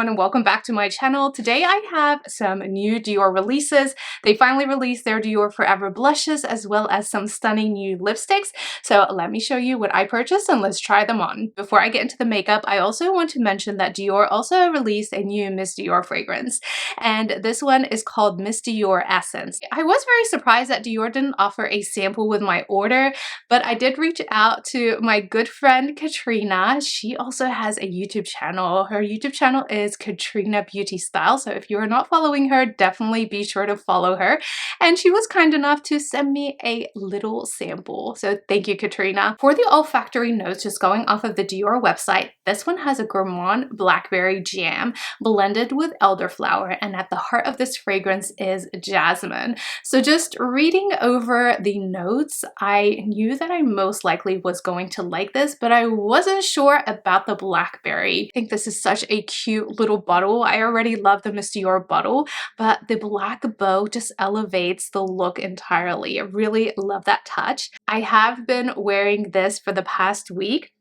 everyone, and welcome back to my channel. Today I have some new Dior releases. They finally released their Dior Forever blushes as well as some stunning new lipsticks. So let me show you what I purchased and let's try them on. Before I get into the makeup, I also want to mention that Dior also released a new Miss Dior fragrance, and this one is called Miss Dior Essence. I was very surprised that Dior didn't offer a sample with my order, but I did reach out to my good friend Katrina. She also has a YouTube channel. Her YouTube channel is Katrina Beauty Style, so if you are not following her, definitely be sure to follow her. And she was kind enough to send me a little sample, so thank you, Katrina. For the olfactory notes, just going off of the Dior website, this one has a gourmand blackberry jam blended with elderflower, and at the heart of this fragrance is jasmine. So just reading over the notes, I knew that I most likely was going to like this, but I wasn't sure about the blackberry. I think this is such a cute little bottle. I already love the Miss Dior bottle, but the black bow just elevates the look entirely. I really love that touch. I have been wearing this for the past week,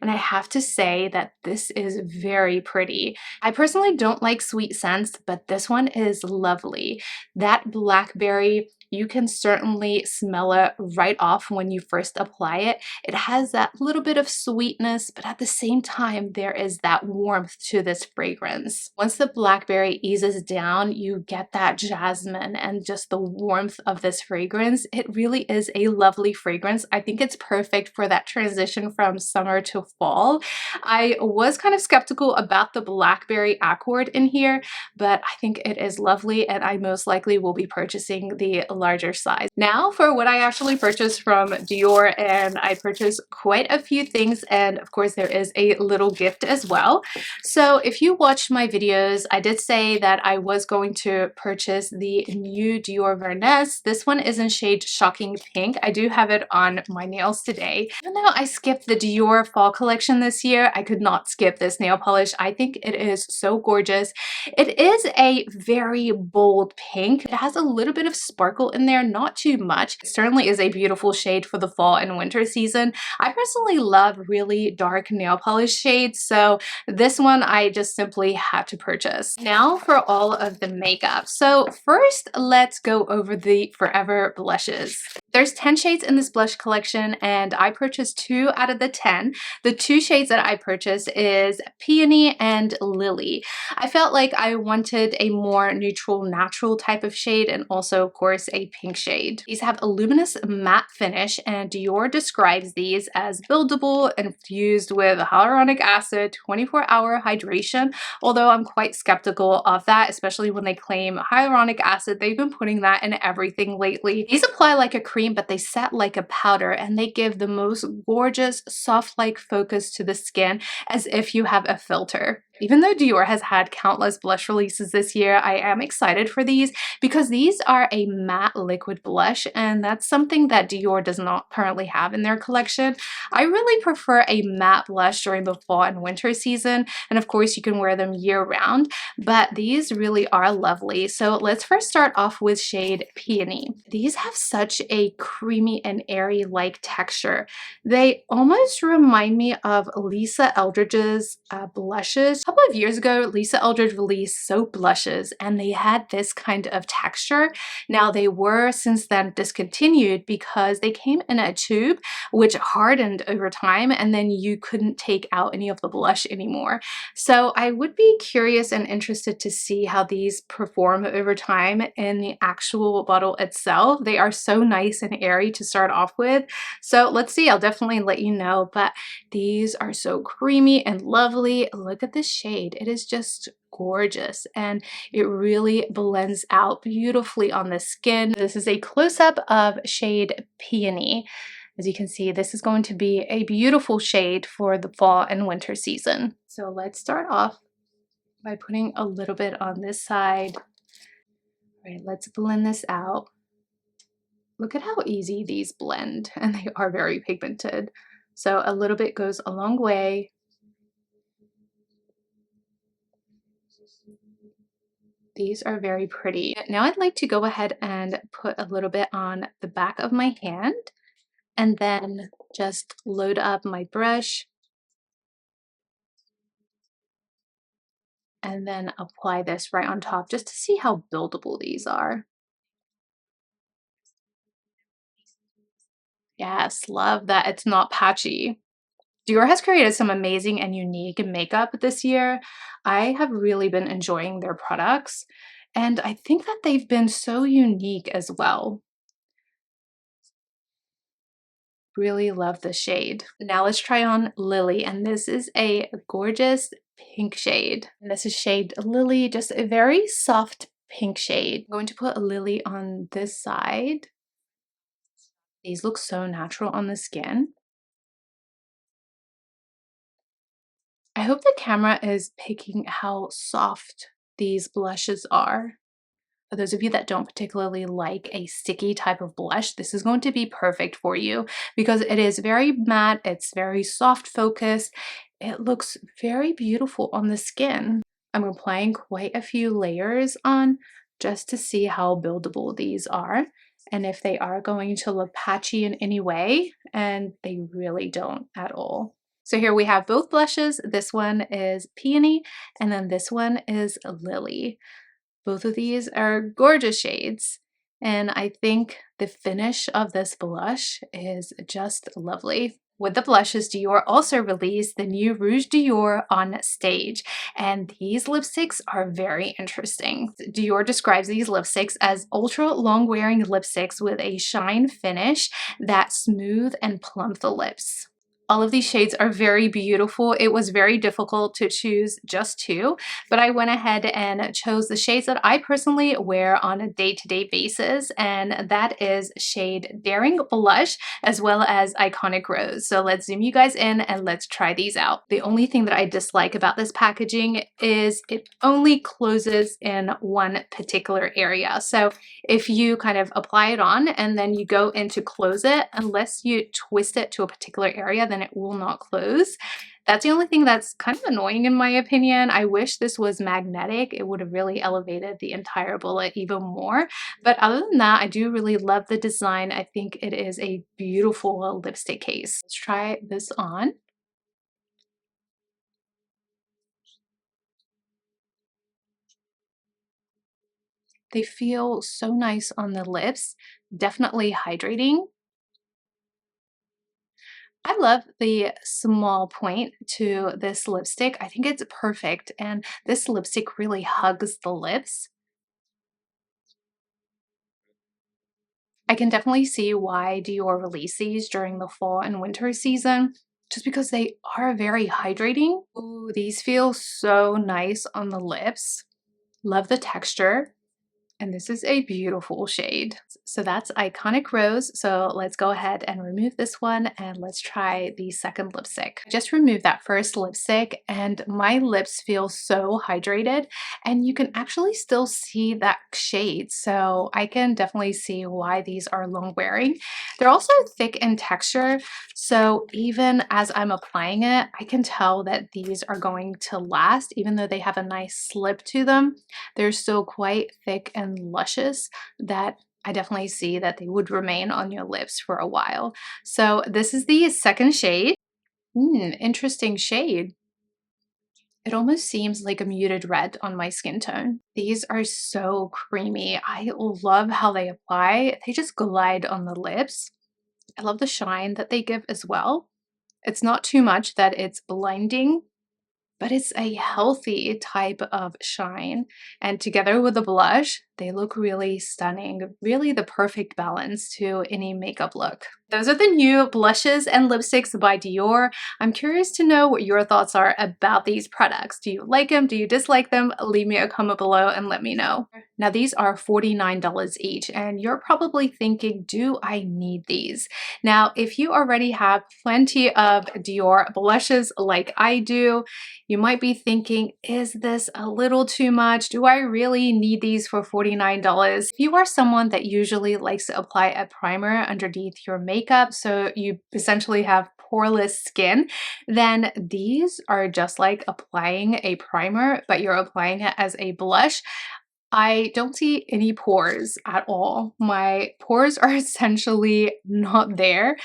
and I have to say that this is very pretty. I personally don't like sweet scents, but this one is lovely. That blackberry, you can certainly smell it right off when you first apply it. It has that little bit of sweetness, but at the same time, there is that warmth to this fragrance. Once the blackberry eases down, you get that jasmine and just the warmth of this fragrance. It really is a lovely fragrance. I think it's perfect for that transition from summer to fall. I was kind of skeptical about the blackberry accord in here, but I think it is lovely, and I most likely will be purchasing the larger size. Now for what I actually purchased from Dior, and I purchased quite a few things, and of course there is a little gift as well. So if you watched my videos, I did say that I was going to purchase the new Dior Vernis. This one is in shade Shocking Pink. I do have it on my nails today. Even though I skipped the Dior fall collection this year, I could not skip this nail polish. I think it is so gorgeous. It is a very bold pink. It has a little bit of sparkle in there, not too much. It certainly is a beautiful shade for the fall and winter season. I personally love really dark nail polish shades, so this one I just simply had to purchase. Now for all of the makeup. So first, let's go over the Forever blushes. There's 10 shades in this blush collection, and I purchased 2 out of the 10. The 2 shades that I purchased is Peony and Lily. I felt like I wanted a more neutral, natural type of shade, and also, of course, a pink shade. These have a luminous matte finish, and Dior describes these as buildable, infused with hyaluronic acid, 24-hour hydration, although I'm quite skeptical of that, especially when they claim hyaluronic acid. They've been putting that in everything lately. These apply like a cream, but they set like a powder, and they give the most gorgeous soft-like focus to the skin, as if you have a filter. Even though Dior has had countless blush releases this year, I am excited for these because these are a matte liquid blush, and that's something that Dior does not currently have in their collection. I really prefer a matte blush during the fall and winter season, and of course you can wear them year-round, but these really are lovely. So let's first start off with shade Peony. These have such a creamy and airy-like texture. They almost remind me of Lisa Eldridge's blushes. A couple of years ago, Lisa Eldridge released soap blushes, and they had this kind of texture. Now they were since then discontinued because they came in a tube which hardened over time, and then you couldn't take out any of the blush anymore. So I would be curious and interested to see how these perform over time in the actual bottle itself. They are so nice and airy to start off with, so let's see. I'll definitely let you know, but these are so creamy and lovely. Look at this shade. It is just gorgeous, and it really blends out beautifully on the skin. This is a close-up of shade Peony. As you can see, this is going to be a beautiful shade for the fall and winter season. So let's start off by putting a little bit on this side. All right, let's blend this out. Look at how easy these blend, and they are very pigmented. So a little bit goes a long way. These are very pretty. Now I'd like to go ahead and put a little bit on the back of my hand, and then just load up my brush and then apply this right on top just to see how buildable these are. Yes, love that it's not patchy. Dior has created some amazing and unique makeup this year. I have really been enjoying their products, and I think that they've been so unique as well. Really love the shade. Now let's try on Lily, and this is a gorgeous pink shade. And this is shade Lily, just a very soft pink shade. I'm going to put a Lily on this side. These look so natural on the skin. I hope the camera is picking how soft these blushes are. For those of you that don't particularly like a sticky type of blush, this is going to be perfect for you because it is very matte, it's very soft focus. It looks very beautiful on the skin. I'm applying quite a few layers on just to see how buildable these are and if they are going to look patchy in any way, and they really don't at all. So here we have both blushes. This one is Peony and then this one is Lily. Both of these are gorgeous shades, and I think the finish of this blush is just lovely. With the blushes, Dior also released the new Rouge Dior on stage, and these lipsticks are very interesting. Dior describes these lipsticks as ultra long wearing lipsticks with a shine finish that smooth and plump the lips. All of these shades are very beautiful. It was very difficult to choose just two, but I went ahead and chose the shades that I personally wear on a day-to-day basis, and that is shade Daring Blush as well as Iconic Rose. So let's zoom you guys in and let's try these out. The only thing that I dislike about this packaging is it only closes in one particular area. So if you kind of apply it on and then you go in to close it, unless you twist it to a particular area, then it will not close. That's the only thing that's kind of annoying in my opinion. I wish this was magnetic. It would have really elevated the entire bullet even more. But other than that, I do really love the design. I think it is a beautiful lipstick case. Let's try this on. They feel so nice on the lips, definitely hydrating. I love the small point to this lipstick. I think it's perfect, and this lipstick really hugs the lips. I can definitely see why Dior released these during the fall and winter season, just because they are very hydrating. Ooh, these feel so nice on the lips. Love the texture. And this is a beautiful shade. So that's Iconic Rose. So let's go ahead and remove this one and let's try the second lipstick. I just removed that first lipstick and my lips feel so hydrated, and you can actually still see that shade. So I can definitely see why these are long wearing. They're also thick in texture. So even as I'm applying it, I can tell that these are going to last, even though they have a nice slip to them. They're still quite thick and luscious that I definitely see that they would remain on your lips for a while. So this is the second shade. Interesting shade. It almost seems like a muted red on my skin tone. These are so creamy. I love how they apply. They just glide on the lips. I love the shine that they give as well. It's not too much that it's blinding, but it's a healthy type of shine. And together with the blush, they look really stunning. Really the perfect balance to any makeup look. Those are the new blushes and lipsticks by Dior. I'm curious to know what your thoughts are about these products. Do you like them? Do you dislike them? Leave me a comment below and let me know. Now these are $49 each, and you're probably thinking, do I need these? Now, if you already have plenty of Dior blushes like I do, you might be thinking, is this a little too much? Do I really need these for $49? If you are someone that usually likes to apply a primer underneath your makeup, so you essentially have poreless skin, then these are just like applying a primer, but you're applying it as a blush. I don't see any pores at all. My pores are essentially not there.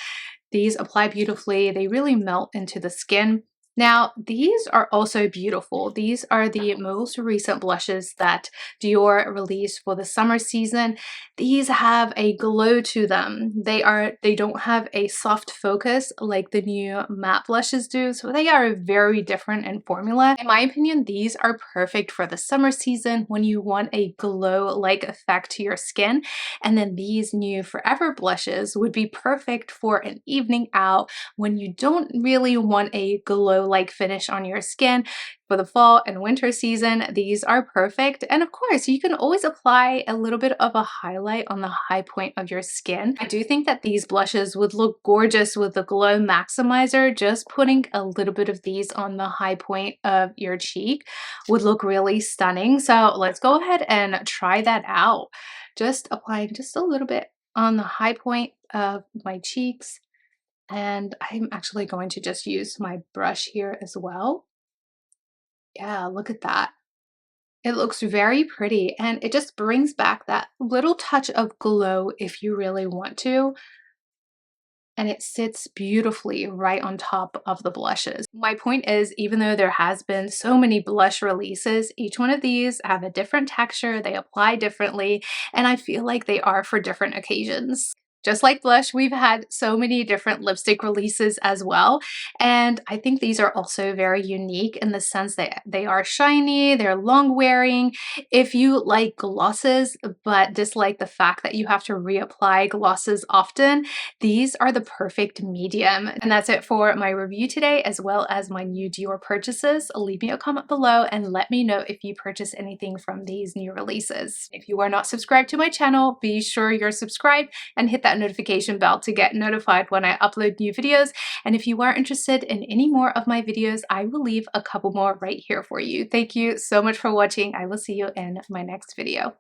These apply beautifully. They really melt into the skin. Now, these are also beautiful. These are the most recent blushes that Dior released for the summer season. These have a glow to them. They don't have a soft focus like the new matte blushes do, so they are very different in formula. In my opinion, these are perfect for the summer season when you want a glow-like effect to your skin. And then these new Forever blushes would be perfect for an evening out when you don't really want a glow-like finish on your skin. For the fall and winter season, these are perfect. And of course, you can always apply a little bit of a highlight on the high point of your skin. I do think that these blushes would look gorgeous with the Glow Maximizer. Just putting a little bit of these on the high point of your cheek would look really stunning. So let's go ahead and try that out. Just applying just a little bit on the high point of my cheeks. And I'm actually going to just use my brush here as well. Yeah, look at that. It looks very pretty and it just brings back that little touch of glow if you really want to. And it sits beautifully right on top of the blushes. My point is, even though there has been so many blush releases, each one of these have a different texture, they apply differently, and I feel like they are for different occasions. Just like blush, we've had so many different lipstick releases as well, and I think these are also very unique in the sense that they are shiny, they're long wearing. If you like glosses but dislike the fact that you have to reapply glosses often, these are the perfect medium. And that's it for my review today, as well as my new Dior purchases. Leave me a comment below and let me know if you purchase anything from these new releases. If you are not subscribed to my channel, be sure you're subscribed and hit that notification bell to get notified when I upload new videos. And if you are interested in any more of my videos, I will leave a couple more right here for you. Thank you so much for watching. I will see you in my next video.